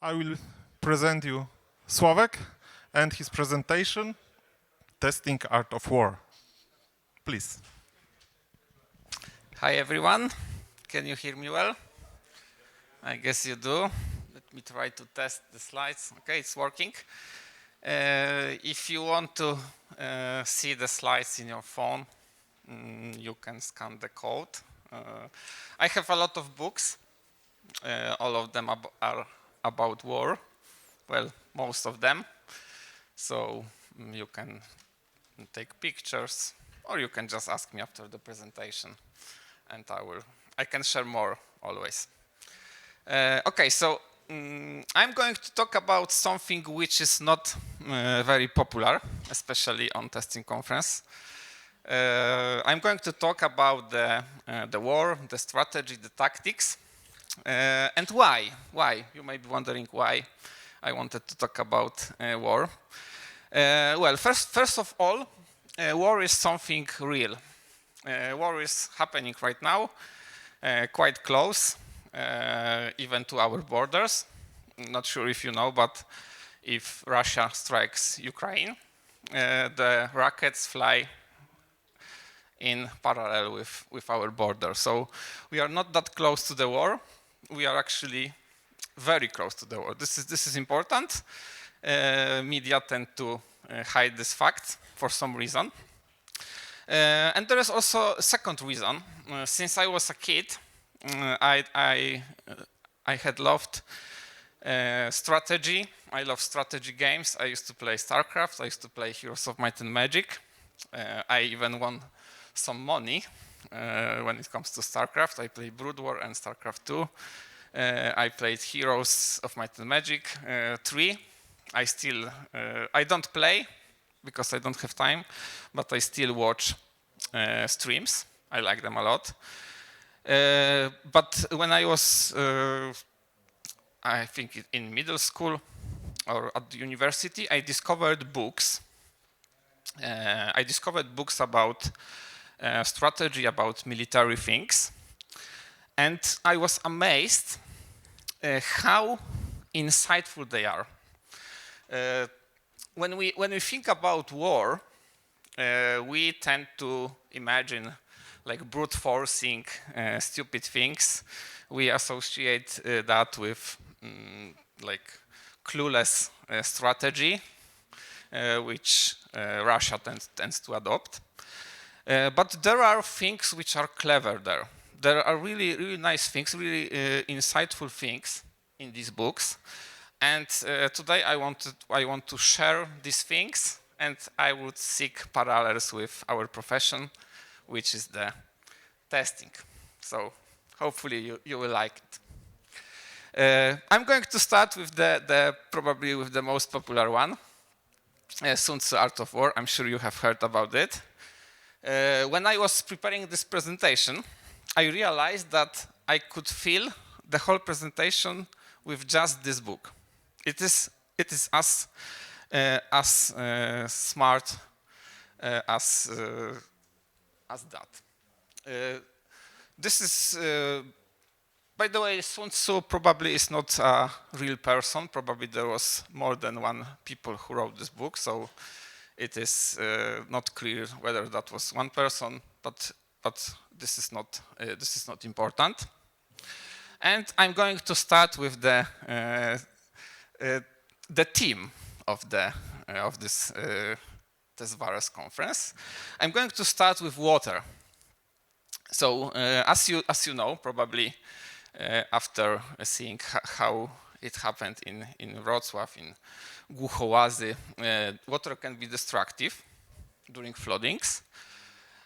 I will present you Sławek and his presentation, Testing Art of War. Please. Hi everyone, can you hear me well? I guess you do. Let me try to test the slides. Okay, it's working. If you want to see the slides in your phone, you can scan the code. I have a lot of books. All of them are about war. Well, most of them. So you can take pictures, or you can just ask me after the presentation, and I can share more always. Okay, so I'm going to talk about something which is not very popular, especially on testing conference. I'm going to talk about the war, the strategy, the tactics, and why. Why? You may be wondering why I wanted to talk about war. Well, first of all, war is something real. War is happening right now, quite close, even to our borders. I'm not sure if you know, but if Russia strikes Ukraine, the rockets fly in parallel with our border. So we are not that close to the war. We are actually very close to the war. This is important. Media tend to hide this fact for some reason. And there is also a second reason. Since I was a kid, I had loved strategy. I love strategy games. I used to play StarCraft. I used to play Heroes of Might and Magic. I even won some money when it comes to StarCraft. I played Brood War and StarCraft 2. I played Heroes of Might and Magic 3. I don't play because I don't have time, but I still watch streams. I like them a lot. But when I was, I think in middle school or at the university, I discovered books. I discovered books about strategy, about military things. And I was amazed how insightful they are. When we think about war, we tend to imagine like brute forcing, stupid things. We associate that with like clueless strategy, which Russia tends to adopt. But there are things which are clever there. There are really, really nice things, really insightful things in these books. And today I want to share these things, and I would seek parallels with our profession, which is the testing. So hopefully you will like it. I'm going to start with probably with the most popular one, Sun Tzu, Art of War. I'm sure you have heard about it. When I was preparing this presentation, I realized that I could fill the whole presentation with just this book. It is as smart as that. This is, by the way, Sun Tzu probably is not a real person. Probably there was more than one people who wrote this book, so it is not clear whether that was one person, but this is not important. And I'm going to start with the theme of this TESVARES conference. I'm going to start with water. So as you know, probably after seeing how it happened in Wrocław, in Głuchołazy, water can be destructive during floodings.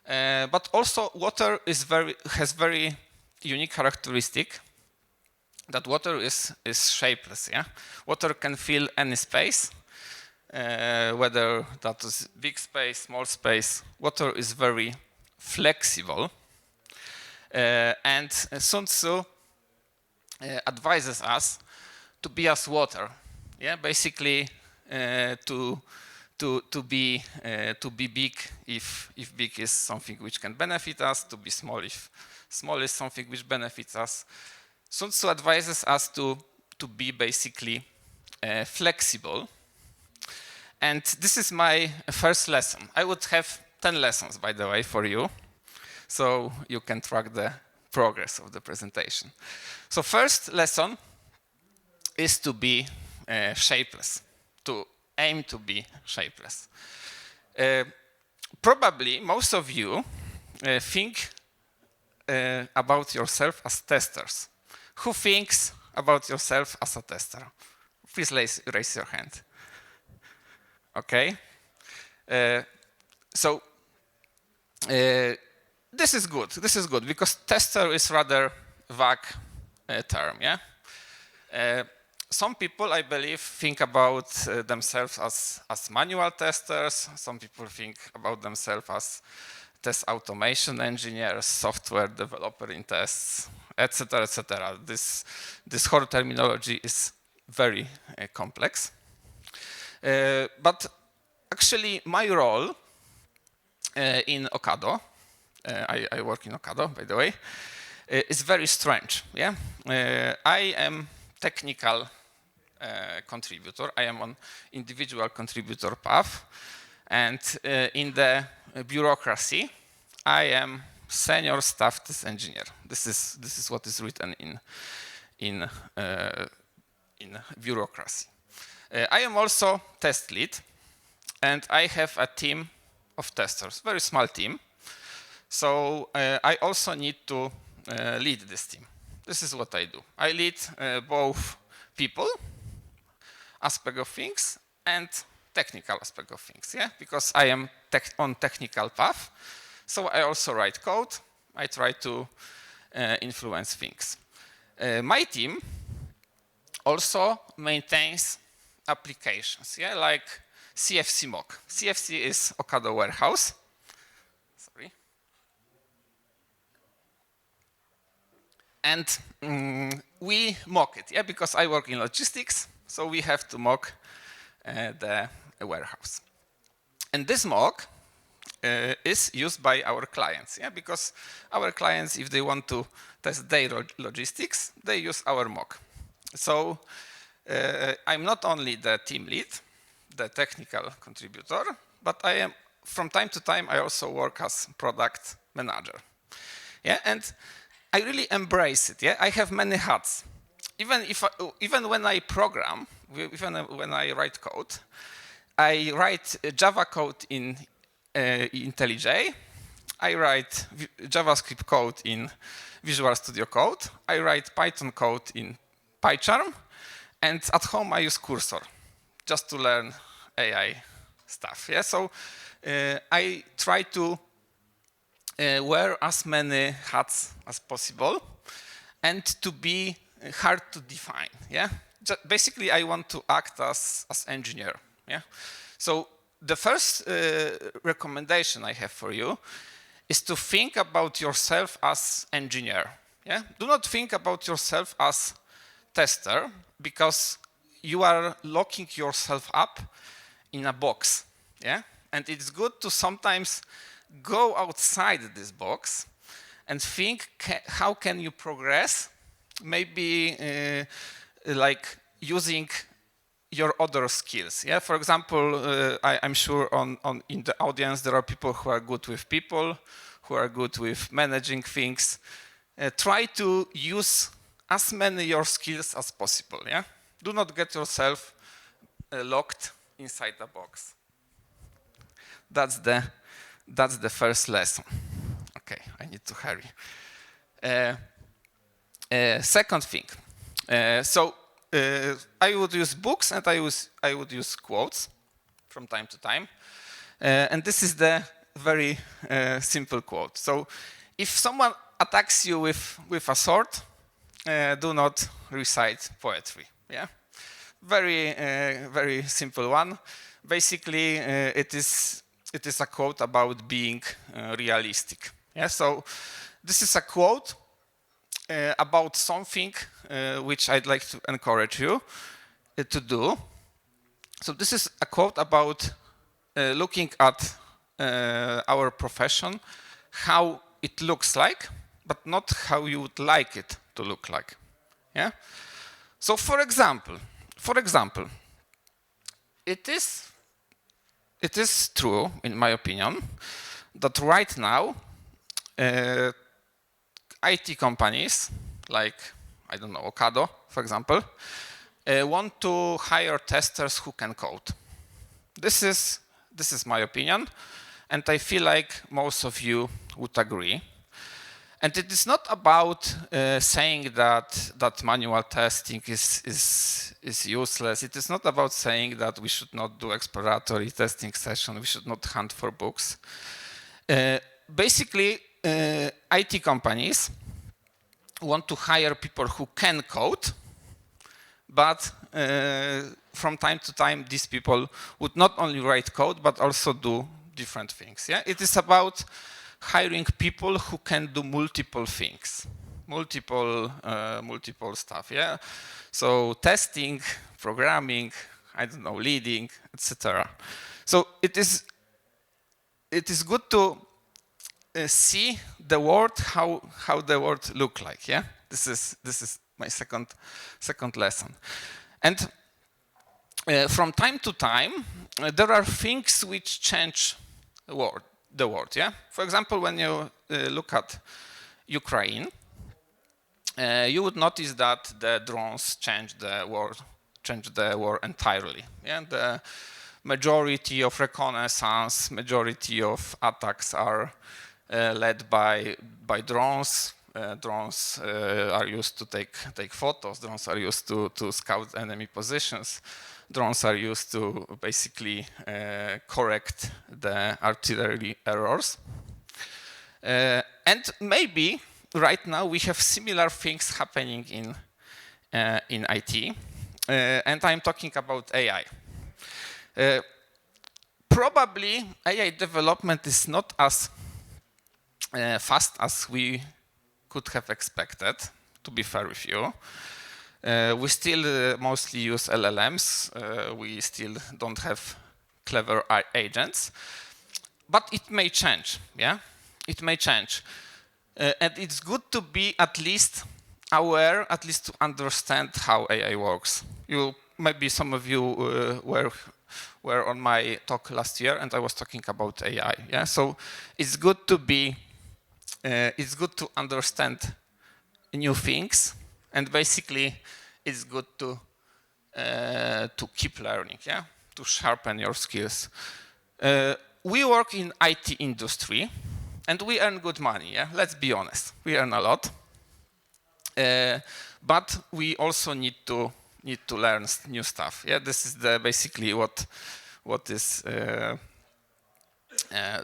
But also water has very unique characteristic that water is shapeless. Yeah? Water can fill any space, whether that is big space, small space. Water is very flexible. And Sun Tzu advises us to be as water. Yeah, basically to be big if big is something which can benefit us, to be small if small is something which benefits us. Sun Tzu advises us to to be basically flexible. And this is my first lesson. I would have 10 lessons, by the way, for you, so you can track the progress of the presentation. So first lesson is to be shapeless, to aim to be shapeless. Probably most of you think about yourself as testers. Who thinks about yourself as a tester? Please raise your hand. Okay. So this is good. This is good because tester is rather vague term. Yeah. Some people, I believe, think about themselves as manual testers. Some people think about themselves as test automation engineers, software developer in tests, etc., etc. This whole terminology is very complex. But actually, my role in Ocado, I work in Ocado, by the way, is very strange. Yeah, I am technical contributor. I am on individual contributor path, and in the bureaucracy, I am senior staff test engineer. This is what is written in bureaucracy. I am also test lead, and I have a team of testers, very small team. So I also need to lead this team. This is what I do. I lead both people aspect of things and technical aspect of things, yeah? Because I am on technical path, so I also write code. I try to influence things. My team also maintains applications, yeah, like CFC mock. CFC is Ocado warehouse. Sorry. And we mock it, yeah, because I work in logistics, so we have to mock the warehouse. And this mock is used by our clients, yeah, because our clients, if they want to test their logistics, they use our mock. So I'm not only the team lead, the technical contributor, but I am, from time to time, I also work as product manager. Yeah, and I really embrace it. Yeah, I have many hats. Even when I program, even when I write code, I write Java code in IntelliJ. I write JavaScript code in Visual Studio Code. I write Python code in PyCharm. And at home, I use Cursor just to learn AI stuff. Yeah, so I try to wear as many hats as possible and to be hard to define. Yeah, basically, I want to act as engineer. Yeah, so the first recommendation I have for you is to think about yourself as engineer. Yeah, do not think about yourself as tester, because you are locking yourself up in a box, yeah? And it's good to sometimes go outside this box and think, how can you progress? Maybe like using your other skills, yeah? For example, I'm sure in the audience there are people who are good with people, who are good with managing things. Try to use as many your skills as possible, yeah? Do not get yourself locked inside the box. That's the first lesson. Okay, I need to hurry. Second thing. I would use books and I would use quotes from time to time. And this is the very simple quote. So if someone attacks you with a sword, do not recite poetry. Yeah, very simple one. Basically, it is a quote about being realistic. Yeah, so this is a quote about something which I'd like to encourage you to do. So this is a quote about looking at our profession, how it looks like, but not how you would like it to look like. Yeah. So for example, it is true, in my opinion, that right now IT companies like, I don't know, OODA, for example, want to hire testers who can code. This is my opinion, and I feel like most of you would agree. And it is not about saying that manual testing is useless. It is not about saying that we should not do exploratory testing session, we should not hunt for bugs. Basically, IT companies want to hire people who can code, but from time to time, these people would not only write code, but also do different things. Yeah? It is about hiring people who can do multiple things, multiple stuff. Yeah, so testing, programming, I don't know, leading, etc. So it is good to see the world, how the world look like. Yeah, this is my second lesson, and from time to time there are things which change the world. Yeah. For example, when you look at Ukraine, you would notice that the drones changed the war entirely. Yeah. The majority of reconnaissance, majority of attacks are led by drones. Drones are used to take photos. Drones are used to scout enemy positions. Drones are used to basically correct the artillery errors. And maybe right now we have similar things happening in IT. And I'm talking about AI. Probably AI development is not as fast as we could have expected, to be fair with you. We still mostly use LLMs. We still don't have clever agents. But it may change, yeah? It may change. And it's good to be at least aware, at least to understand how AI works. Maybe some of you were on my talk last year, and I was talking about AI, yeah? So it's good to understand new things, and basically it's good to keep learning, yeah, to sharpen your skills. We work in IT industry, and we earn good money. Yeah, let's be honest, we earn a lot, but we also need to learn new stuff. Yeah, this is basically what is.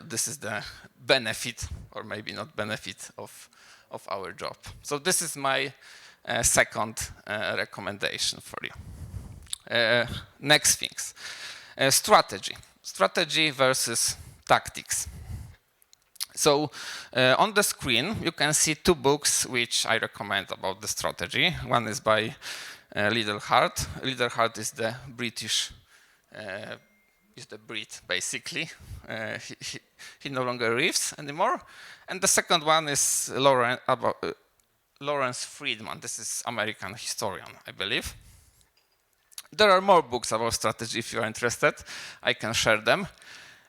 This is the benefit, or maybe not benefit, of our job. So this is my second recommendation for you. Next things, strategy versus tactics. So on the screen you can see two books which I recommend about the strategy. One is by Liddell Hart. Liddell Hart is the British. Is the Brit, basically. He no longer lives anymore. And the second one is Lawrence Friedman. This is American historian, I believe. There are more books about strategy if you're interested. I can share them.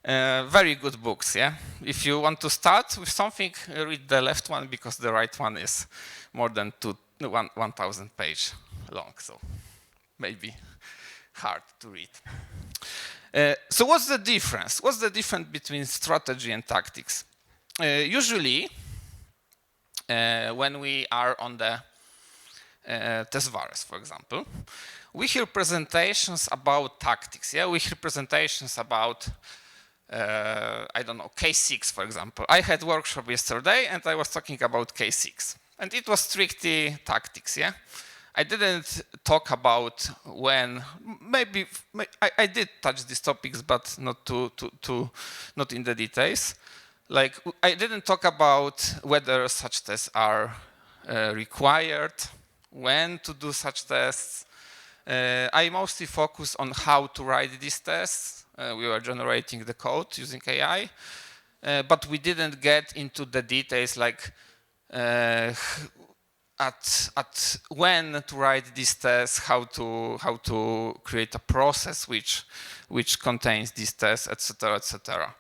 Very good books, yeah? If you want to start with something, read the left one, because the right one is more than 1,000 pages long, so maybe hard to read. So what's the difference? What's the difference between strategy and tactics? Usually, when we are on the Tesvares, for example, we hear presentations about tactics. Yeah, we hear presentations about, I don't know, K6, for example. I had a workshop yesterday, and I was talking about K6, and it was strictly tactics. Yeah. I didn't talk about when, maybe I did touch these topics, but not not in the details. Like, I didn't talk about whether such tests are required, when to do such tests. I mostly focus on how to write these tests. We were generating the code using AI, but we didn't get into the details, like at when to write these tests, how to create a process which contains these tests, etc., etc.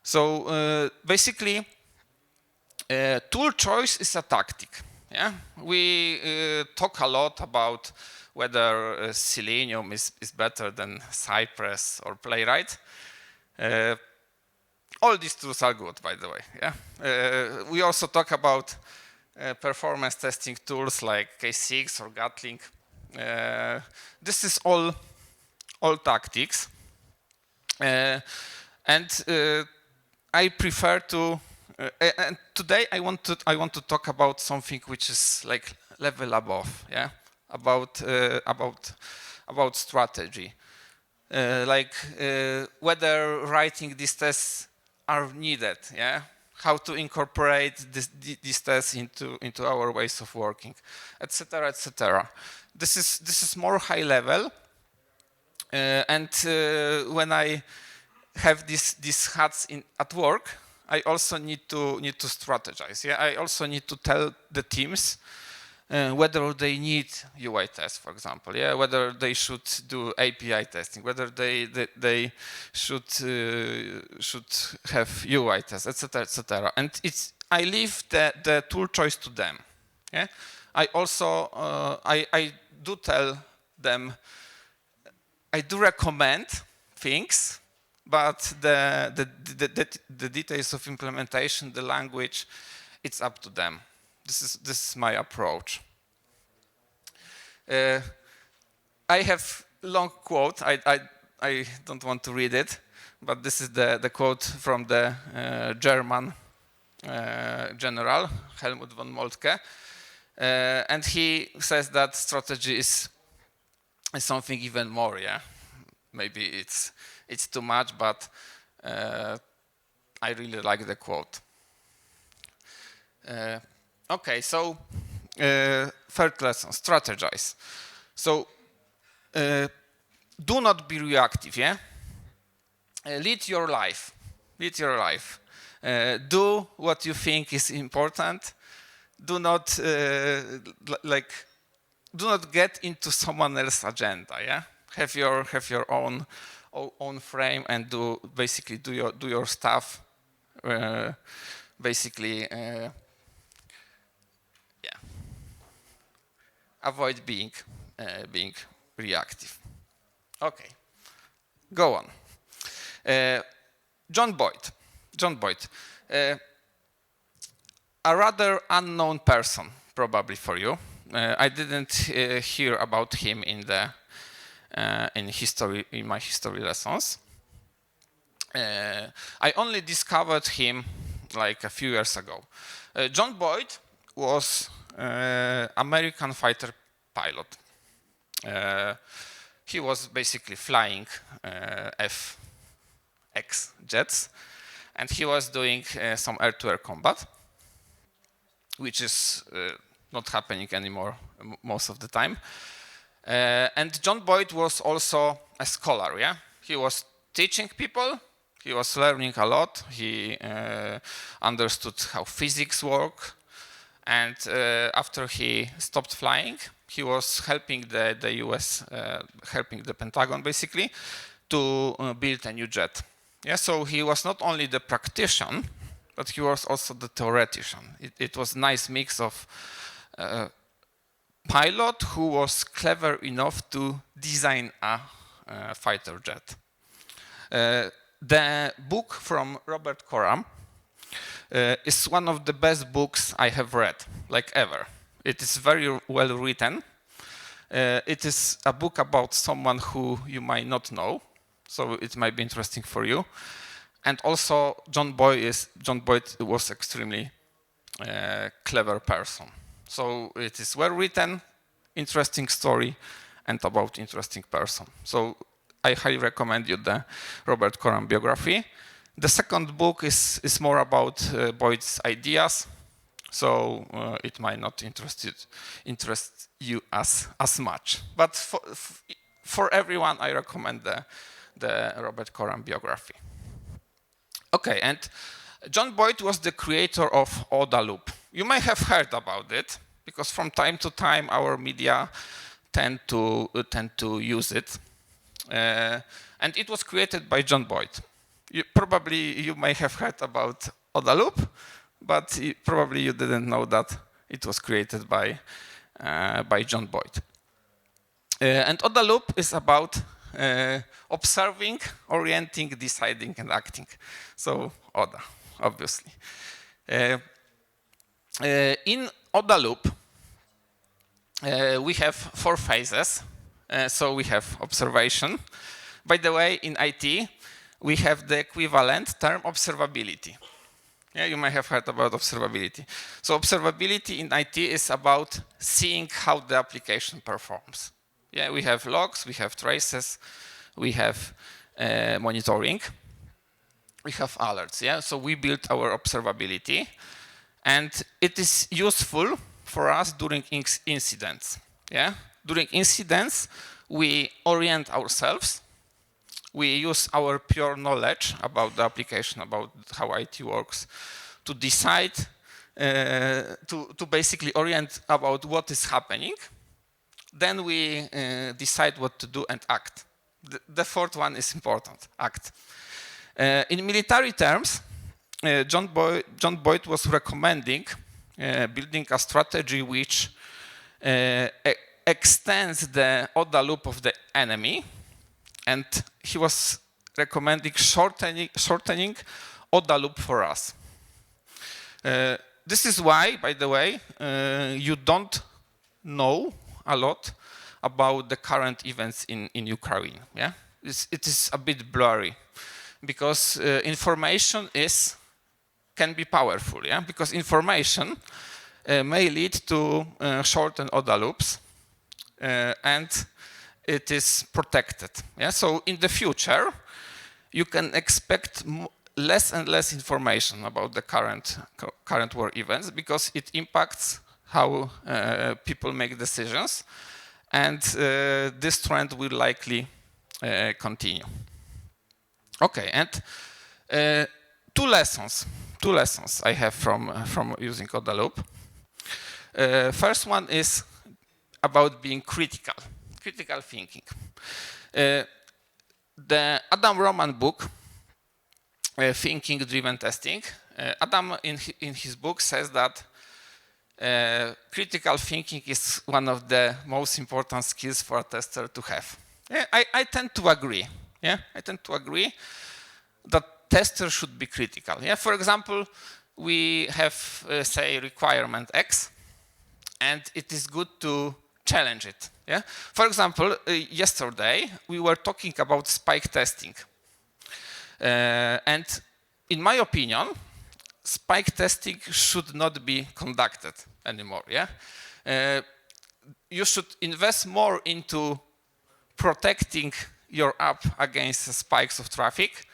So basically, tool choice is a tactic. Yeah, we talk a lot about whether Selenium is better than Cypress or Playwright. All these tools are good, by the way. Yeah, we also talk about performance testing tools like K6 or Gatling. This is all tactics, and I prefer to. And today I want to talk about something which is like level above. Yeah, about strategy, like whether writing these tests are needed. Yeah. How to incorporate these tests into our ways of working, etc., etc. This is more high level, and when I have these hats at work, I also need to strategize. Yeah, I also need to tell the teams whether they need UI tests, for example. Yeah, whether they should do API testing, whether they should have UI tests, etc., etc. And I leave the tool choice to them. Yeah, I also I do tell them. I do recommend things, but the details of implementation, the language, it's up to them. This is my approach. I have long quote. I don't want to read it, but this is the quote from the German general Helmut von Moltke, and he says that strategy is something even more. Yeah, maybe it's too much, but I really like the quote. Okay, so third lesson, strategize. So do not be reactive, yeah? Lead your life. Lead your life. Do what you think is important. Do not do not get into someone else's agenda, yeah? Have your own frame and do your stuff. Basically, yeah. Avoid being reactive. Okay, go on. John Boyd, a rather unknown person probably for you. I didn't hear about him in my history lessons. I only discovered him like a few years ago. John Boyd was American fighter pilot. He was basically flying F-X jets, and he was doing some air-to-air combat, which is not happening anymore most of the time. And John Boyd was also a scholar, yeah? He was teaching people, he was learning a lot, he understood how physics work, and after he stopped flying, he was helping the US, helping the Pentagon basically, to build a new jet. Yeah, so he was not only the practitioner, but he was also the theoretician. It was a nice mix of pilot who was clever enough to design a fighter jet. The book from Robert Coram is one of the best books I have read, like ever. It is very well written. It is a book about someone who you might not know, so it might be interesting for you. And also, John Boyd was extremely clever person. So it is well written, interesting story, and about interesting person. So I highly recommend you the Robert Coram biography. The second book is more about Boyd's ideas, so it might not interest you as much. But for everyone, I recommend the Robert Coram biography. Okay, and John Boyd was the creator of OODA Loop. You may have heard about it. because from time to time our media tend to use it. And it was created by John Boyd. Probably you may have heard about OODA Loop, but probably you didn't know that it was created by John Boyd. And OODA Loop is about observing, orienting, deciding, and acting. So OODA, obviously. In OODA Loop, we have 4 phases. So we have observation. By the way, in IT, we have the equivalent term observability. Yeah, you may have heard about observability. So observability in IT is about seeing how the application performs. Yeah, we have logs, we have traces, we have monitoring, we have alerts. Yeah, so we built our observability, and it is useful for us during incidents. Yeah, during incidents, we orient ourselves. We use our pure knowledge about the application, about how IT works, to decide, to basically orient about what is happening. Then we decide what to do and act. The 4th one is important, act. In military terms, John Boyd was recommending building a strategy which extends the OODA loop of the enemy, and he was recommending shortening OODA loop for us. This is why, by the way, you don't know a lot about the current events in Ukraine. Yeah, it is a bit blurry because information can be powerful. Yeah, because information may lead to shortened OODA loops, and it is protected. Yeah, so in the future, you can expect less and less information about the current war events because it impacts how people make decisions, and this trend will likely continue. Okay, and 2 lessons I have from using OODA Loop. First one is about being critical thinking. The Adam Roman book, Thinking Driven Testing, Adam in his book says that critical thinking is one of the most important skills for a tester to have. Yeah, I tend to agree. Yeah, I tend to agree that testers should be critical. Yeah, for example, we have, say, requirement X, and it is good to challenge it. Yeah? For example, yesterday we were talking about spike testing. And in my opinion, spike testing should not be conducted anymore. Yeah? You should invest more into protecting your app against spikes of traffic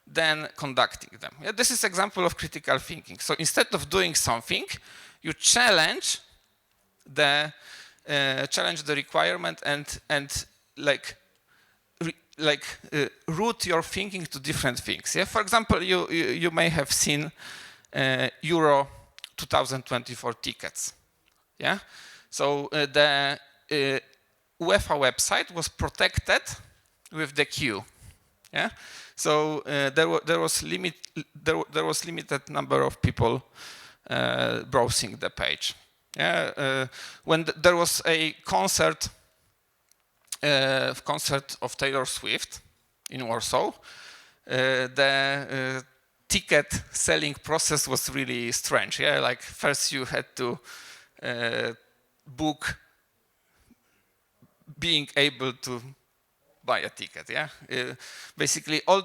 than conducting them. Yeah? This is an example of critical thinking. So instead of doing something, you challenge the requirement and route your thinking to different things. Yeah? For example, you may have seen Euro 2024 tickets. Yeah? So the UEFA website was protected with the queue. Yeah? So there was limited number of people browsing the page. Yeah, when there was a concert of Taylor Swift in Warsaw, the ticket selling process was really strange. Yeah, like first you had to book being able to buy a ticket. Yeah, basically all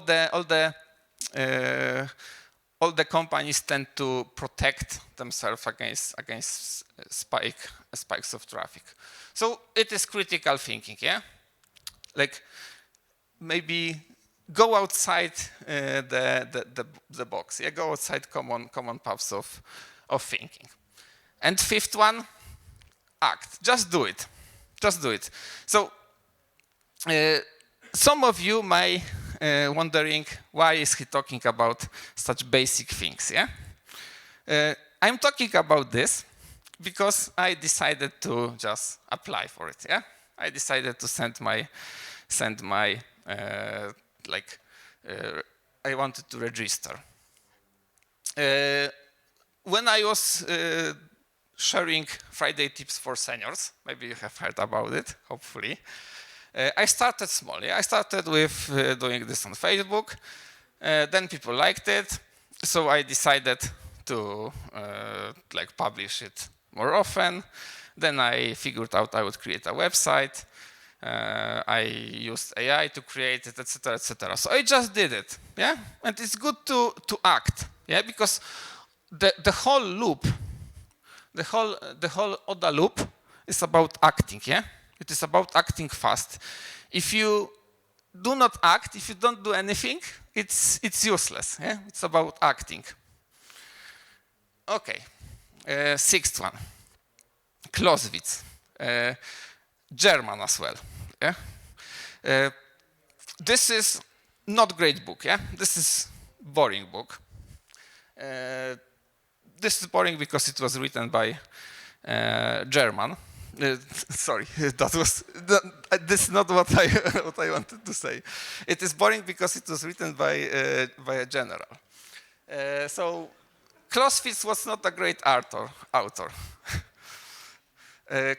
the companies tend to protect themselves against spikes of traffic. So it is critical thinking, yeah? Like maybe go outside the box, yeah? Go outside common paths of thinking. And 5th one, act. Just do it. Just do it. So some of you may wondering why is he talking about such basic things, yeah? I'm talking about this because I decided to just apply for it. Yeah, I decided to send my I wanted to register. When I was sharing Friday tips for seniors, maybe you have heard about it, hopefully. I started small. Yeah? I started with doing this on Facebook. Then people liked it, so I decided to publish it more often. Then I figured out I would create a website. I used AI to create it, etc., etc. So I just did it, yeah. And it's good to act, yeah, because the whole loop, the whole OODA loop is about acting, yeah. It is about acting fast. If you do not act, if you don't do anything, it's useless, yeah. It's about acting. Okay, sixth one, Clausewitz. German as well. Yeah? This is not great book. Yeah? This is boring book. This is boring because it was written by German. Sorry, this is not what I wanted to say. It is boring because it was written by a general. So Clausewitz was not a great author.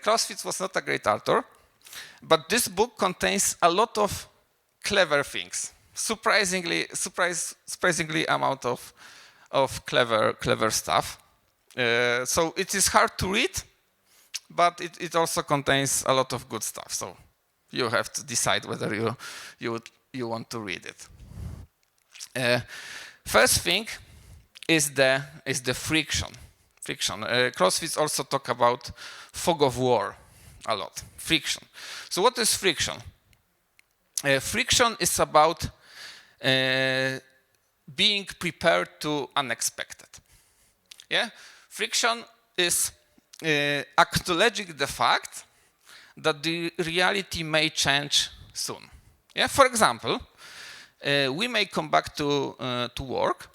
Clausewitz was not a great author, but this book contains a lot of clever things. Surprisingly amount of clever stuff. So it is hard to read, but it also contains a lot of good stuff. So you have to decide whether you want to read it. First thing is the friction. Clausewitz also talk about fog of war a lot. Friction. So what is friction? Friction is about being prepared to unexpected. Yeah, friction is acknowledging the fact that the reality may change soon. Yeah, for example, we may come back to work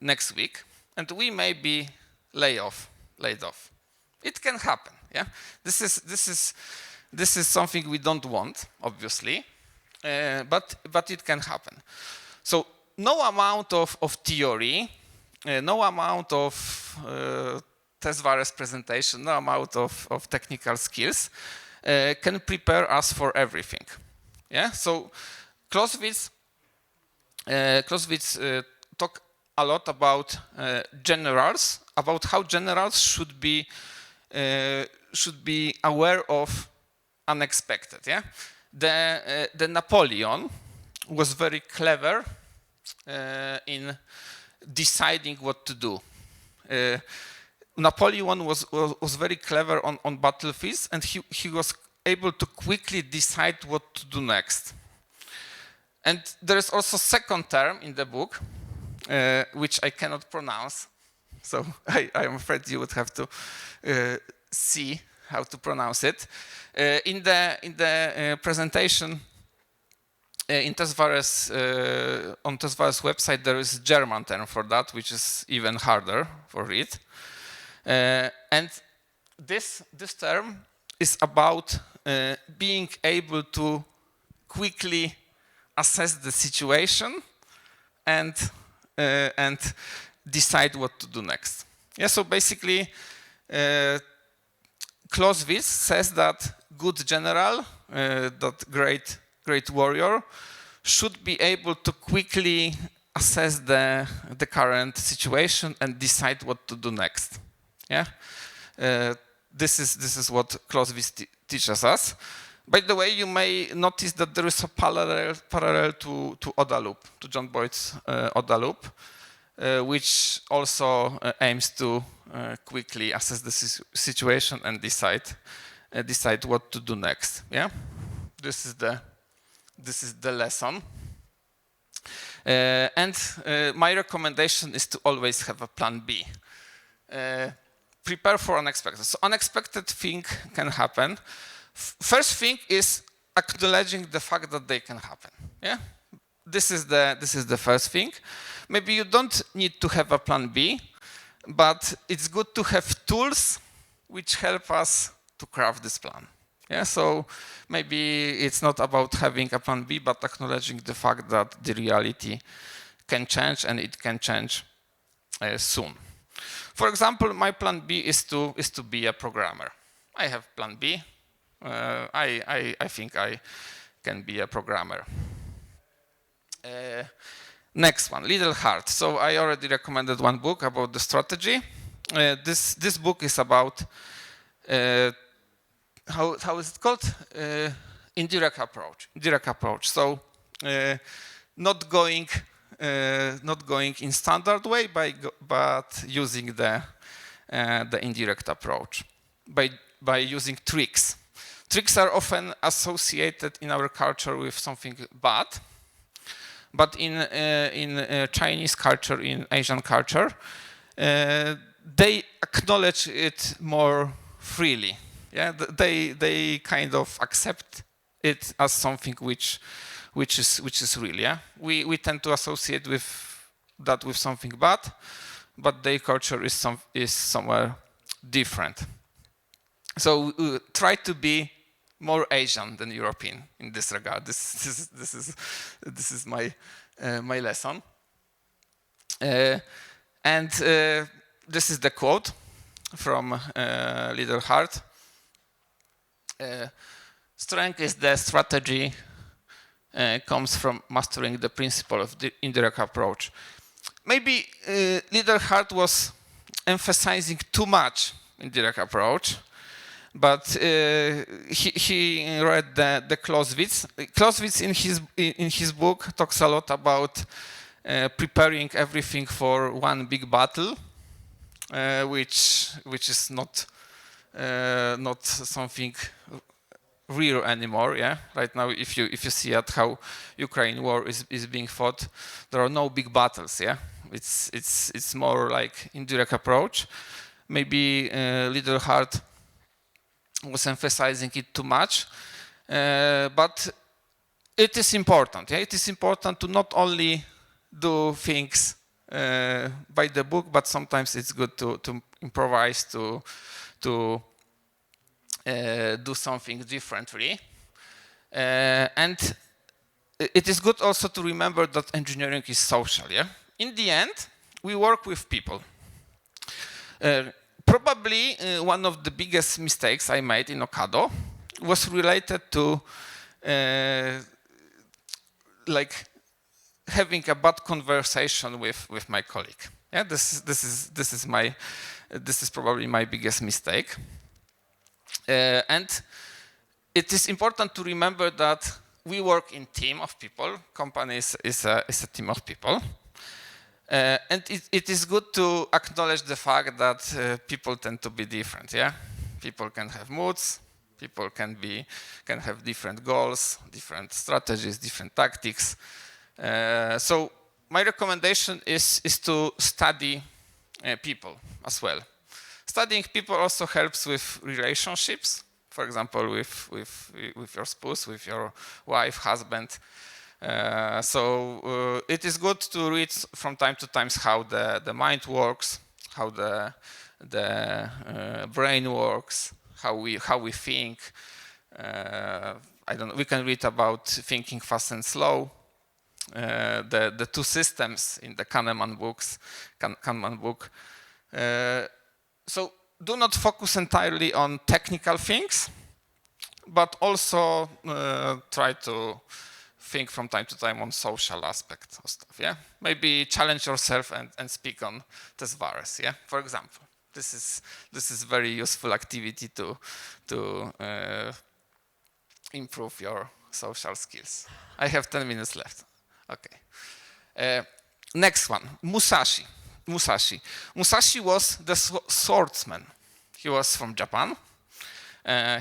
next week, and we may be laid off. It can happen. Yeah, this is something we don't want, obviously, but it can happen. So no amount of theory, no amount of test virus presentation, no amount of technical skills can prepare us for everything. Yeah. So Clausewitz talk a lot about generals, about how generals should be aware of unexpected. Yeah, the Napoleon was very clever in deciding what to do. Napoleon was very clever on battlefields, and he was able to quickly decide what to do next. And there is also second term in the book, which I cannot pronounce. So I am afraid you would have to see how to pronounce it. In the presentation in test virus on test virus website, there is a German term for that, which is even harder for it. And this term is about being able to quickly assess the situation and decide what to do next. Yeah, so basically, Clausewitz says that good general, that great warrior, should be able to quickly assess the current situation and decide what to do next. Yeah, this is what Clausewitz teaches us. By the way, you may notice that there is a parallel to OODA Loop, to John Boyd's OODA Loop, which also aims to quickly assess the situation and decide what to do next. Yeah, this is the lesson. And my recommendation is to always have a plan B. Prepare for unexpected. So unexpected thing can happen. First thing is acknowledging the fact that they can happen. Yeah, this is the first thing. Maybe you don't need to have a plan B, but it's good to have tools which help us to craft this plan. Yeah, so maybe it's not about having a plan B, but acknowledging the fact that the reality can change and it can change soon. For example, my plan B is to be a programmer. I have plan B. I think I can be a programmer. Next one, Liddell Hart. So I already recommended one book about the strategy. This book is about how is it called? Indirect approach. So not going in standard way, but using the indirect approach by using tricks. Tricks are often associated in our culture with something bad, but in Chinese culture, in Asian culture, they acknowledge it more freely. Yeah, they kind of accept it as something which is real. Yeah, we tend to associate with something bad, but their culture is somewhere different. So try to be more Asian than European in this regard. This is my my lesson. And this is the quote from Liddell Hart. Strength is the strategy comes from mastering the principle of the indirect approach. Maybe Liddell Hart was emphasizing too much indirect approach, but he read the Clausewitz. Clausewitz in his book talks a lot about preparing everything for one big battle, which is not something real anymore. Yeah, right now if you see at how Ukraine war is being fought, there are no big battles. Yeah, it's more like indirect approach. Maybe Liddell Hart was emphasizing it too much, but it is important. Yeah, it is important to not only do things by the book, but sometimes it's good to improvise, to do something differently. And it is good also to remember that engineering is social. Yeah? In the end, we work with people. Probably one of the biggest mistakes I made in Ocado was related to like having a bad conversation with my colleague. Yeah, this is probably my biggest mistake. And it is important to remember that we work in team of people. Company is a team of people. And it is good to acknowledge the fact that people tend to be different. Yeah, people can have moods. People can have different goals, different strategies, different tactics. So my recommendation is to study people as well. Studying people also helps with relationships. For example, with your spouse, with your wife, husband. So it is good to read from time to time how the mind works, how the brain works, how we think. I don't know, we can read about thinking fast and slow. The two systems in the Kahneman book. So do not focus entirely on technical things, but also try to think from time to time on social aspects of stuff. Yeah, maybe challenge yourself and speak on Tesvares. Yeah, for example, this is very useful activity to improve your social skills. I have 10 minutes left. Okay. Next one, Musashi. Musashi was the swordsman. He was from Japan.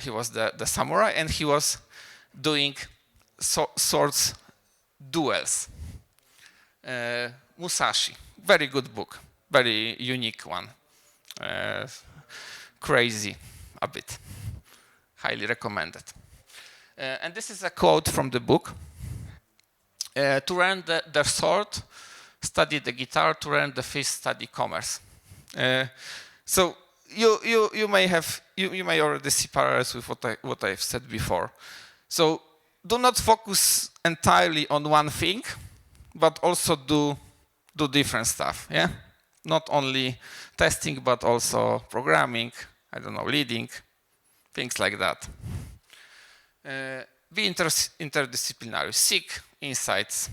He was the samurai, and he was doing swords duels. Musashi, very good book, very unique one. Crazy a bit. Highly recommended. And this is a quote from the book. To learn the sword, study the guitar. To learn the fish, study commerce. So you may already see parallels with what I've said before. So do not focus entirely on one thing, but also do different stuff. Yeah, not only testing, but also programming. I don't know, leading, things like that. Be interdisciplinary. Seek insights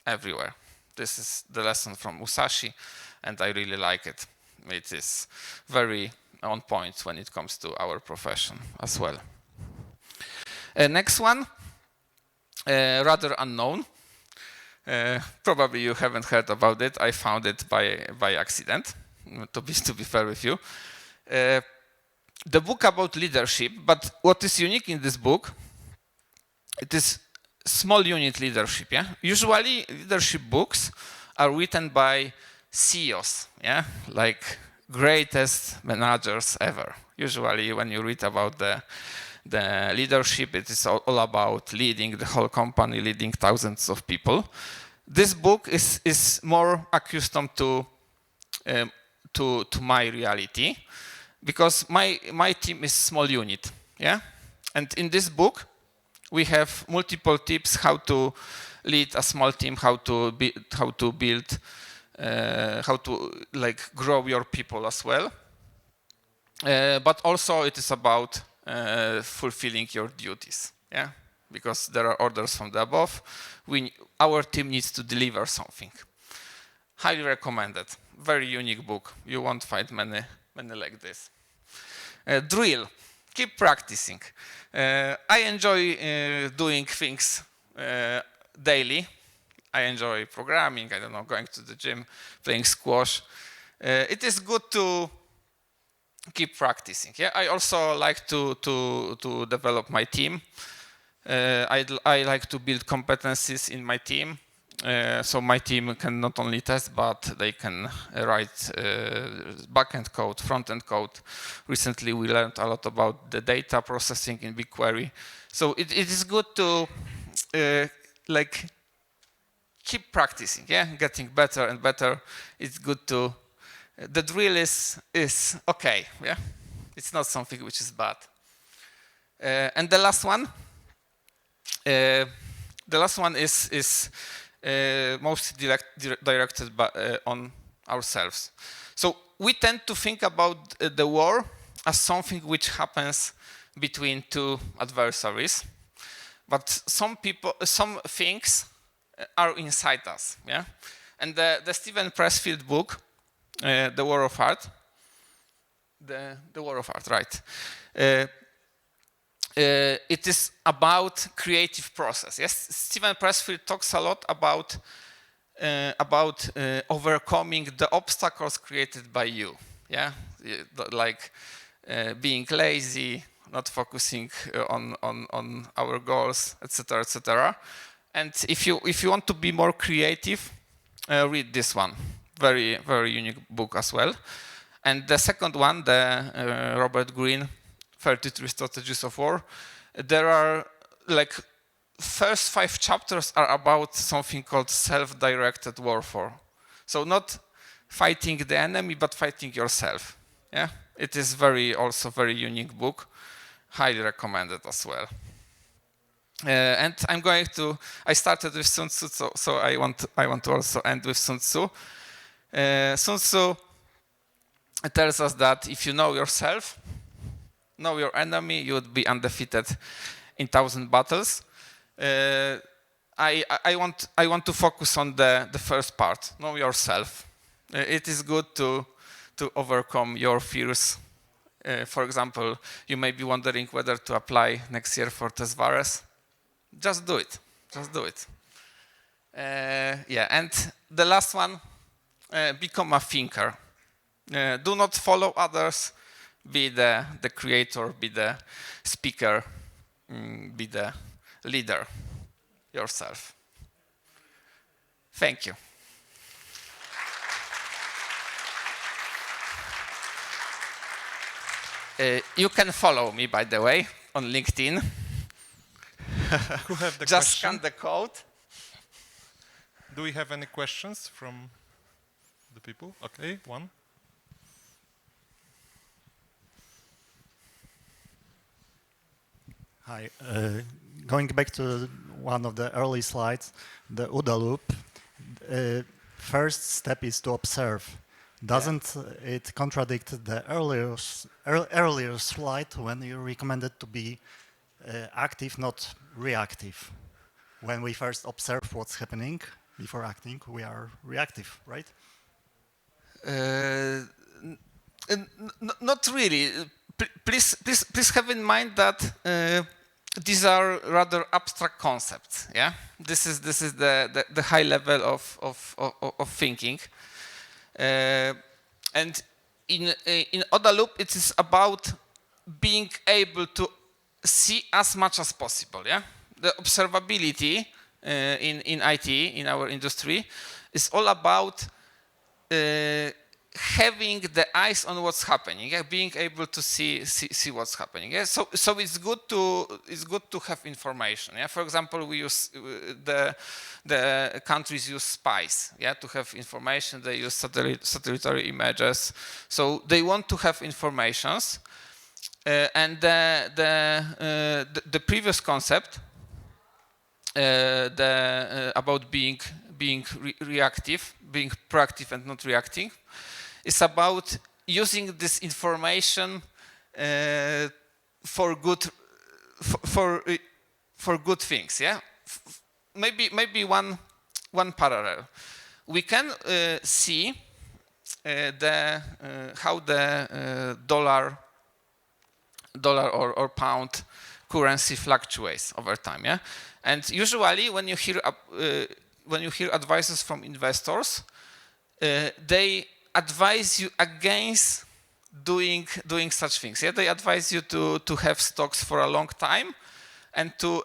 everywhere. This is the lesson from Musashi, and I really like it. It is very on point when it comes to our profession as well. Next one, rather unknown. Probably you haven't heard about it. I found it by accident, to be fair with you. The book about leadership, but what is unique in this book, it is small unit leadership. Yeah? Usually leadership books are written by CEOs, yeah, like greatest managers ever. Usually when you read about the leadership, it is all about leading the whole company, leading thousands of people. This book is more accustomed to my reality, because my team is small unit, yeah. And in this book, we have multiple tips how to lead a small team, how to build. How to grow your people as well, but also it is about fulfilling your duties. Yeah, because there are orders from the above. Our team needs to deliver something. Highly recommended. Very unique book. You won't find many like this. Drill. Keep practicing. I enjoy doing things daily. I enjoy programming, I don't know, going to the gym, playing squash. It is good to keep practicing. Yeah, I also like to develop my team. I like to build competencies in my team. So my team can not only test, but they can write backend code, front-end code. Recently, we learned a lot about the data processing in BigQuery. So it is good to keep practicing, yeah, getting better and better. It's good to. The drill is okay, yeah. It's not something which is bad. And the last one is mostly directed on ourselves. So we tend to think about the war as something which happens between two adversaries, but some things are inside us, yeah. And the Steven Pressfield book, The War of Art, the War of Art, right? It is about creative process. Yes, Steven Pressfield talks a lot about overcoming the obstacles created by you. Yeah, like being lazy, not focusing on our goals, etc., etc. And if you want to be more creative, read this one. Very, very unique book as well. And the second one, the Robert Greene, 33 Strategies of War. There are first 5 chapters are about something called self-directed warfare. So not fighting the enemy, but fighting yourself. Yeah, it is also very unique book. Highly recommended as well. And I started with Sun Tzu, so I want to also end with Sun Tzu. Sun Tzu tells us that if you know yourself, know your enemy, you would be undefeated in 1,000 battles. I want to focus on the first part, know yourself. It is good to overcome your fears. For example, you may be wondering whether to apply next year for Tesvares. Just do it. Just do it. Yeah, and the last one, become a thinker. Do not follow others. Be the creator, be the speaker, be the leader yourself. Thank you. You can follow me, by the way, on LinkedIn. Who have the Just question? scan the code. Do we have any questions from the people? Okay, one. Hi. Going back to one of the early slides, the OODA loop, first step is to observe. Doesn't it contradict the earlier slide when you recommended to be active, not reactive? When we first observe what's happening before acting, we are reactive, right? Not really. Please have in mind that these are rather abstract concepts. Yeah, this is the high level of thinking, and in OODA Loop it is about being able to see as much as possible. Yeah, the observability in IT, in our industry, is all about having the eyes on what's happening, yeah? Being able to see what's happening. Yeah? So it's good to have information. Yeah? For example, we use the countries use spies, yeah, to have information. They use satellitary images. So they want to have informations. And the previous concept about being reactive, being proactive and not reacting, is about using this information for good things. Yeah, maybe one parallel. We can see how the dollar or pound currency fluctuates over time. Yeah, and usually when you hear advices from investors, they advise you against doing such things. Yeah, they advise you to have stocks for a long time, and to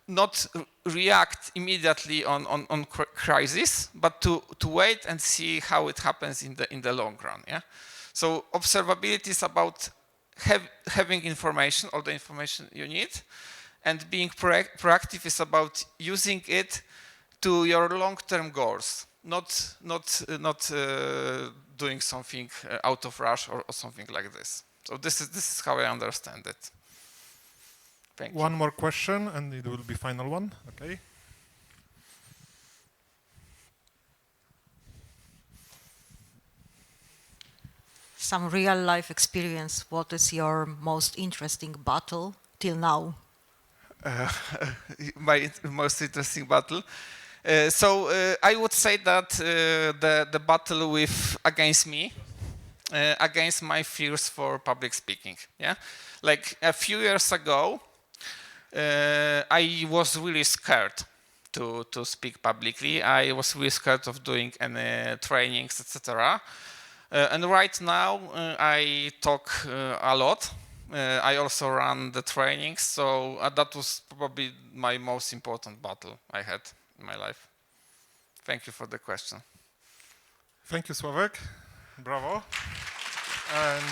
not react immediately on crisis, but to wait and see how it happens in the long run. Yeah, so observability is about having information, all the information you need, and being proactive is about using it to your long-term goals, not doing something out of rush or something like this. So this is how I understand it. Thank you. One more question, and it will be final one. Okay. Some real-life experience. What is your most interesting battle till now? My most interesting battle. I would say that the battle against me, against my fears for public speaking. Yeah, like a few years ago, I was really scared to speak publicly. I was really scared of doing any trainings, etc. And right now, I talk a lot. I also run the trainings, so that was probably my most important battle I had in my life. Thank you for the question. Thank you, Sławek. Bravo. And